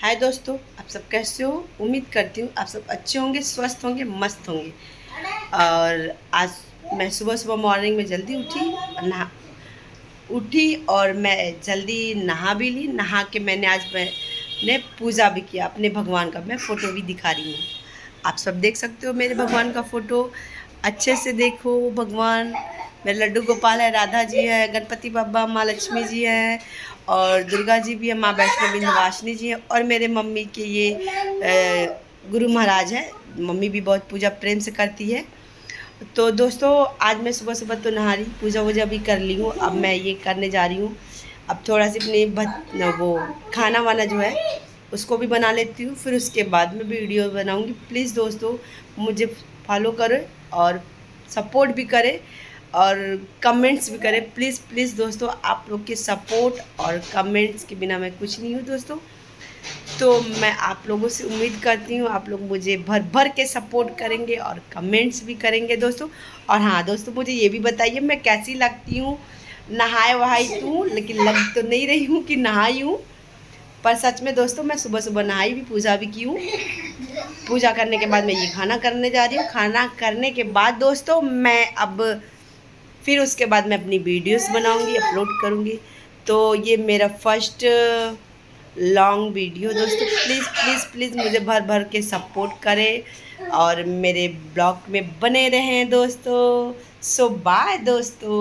हाय दोस्तों, आप सब कैसे हो? उम्मीद करती हूँ आप सब अच्छे होंगे, स्वस्थ होंगे, मस्त होंगे। और आज मैं सुबह सुबह मॉर्निंग में जल्दी उठी और मैं जल्दी नहा भी ली। नहा के मैंने पूजा भी किया अपने भगवान का। मैं फ़ोटो भी दिखा रही हूँ, आप सब देख सकते हो मेरे भगवान का फ़ोटो। अच्छे से देखो भगवान। मेरे लड्डू गोपाल है, राधा जी है, गणपति बाबा, माँ लक्ष्मी जी हैं और दुर्गा जी भी है, माँ वैष्णो विंध्यवासिनी जी हैं और मेरे मम्मी के ये गुरु महाराज है। मम्मी भी बहुत पूजा प्रेम से करती है। तो दोस्तों, आज मैं सुबह सुबह तो नहा रही, पूजा वूजा भी कर ली हूँ। अब मैं ये करने जा रही हूँ, अब थोड़ा सी अपनी वो खाना वाना जो है उसको भी बना लेती हूँ, फिर उसके बाद में वीडियो बनाऊँगी। प्लीज़ दोस्तों, मुझे फॉलो करें और सपोर्ट भी करें और कमेंट्स भी करें। प्लीज़ प्लीज़ दोस्तों, आप लोग के सपोर्ट और कमेंट्स के बिना मैं कुछ नहीं हूँ दोस्तों। तो मैं आप लोगों से उम्मीद करती हूँ आप लोग मुझे भर भर के सपोर्ट करेंगे और कमेंट्स भी करेंगे दोस्तों। और हाँ दोस्तों, मुझे ये भी बताइए मैं कैसी लगती हूँ। नहाए वहाई तो लेकिन लग तो नहीं रही हूँ कि नहाई हूँ, पर सच में दोस्तों मैं सुबह सुबह नहाई भी, पूजा भी की हूँ। पूजा करने के बाद मैं ये खाना करने जा रही हूँ। खाना करने के बाद दोस्तों मैं अब फिर उसके बाद मैं अपनी वीडियोस बनाऊंगी, अपलोड करूंगी। तो ये मेरा फर्स्ट लॉन्ग वीडियो दोस्तों। प्लीज़ प्लीज़ प्लीज़ मुझे भर भर के सपोर्ट करें और मेरे ब्लॉग में बने रहें दोस्तों। सो बाय दोस्तों।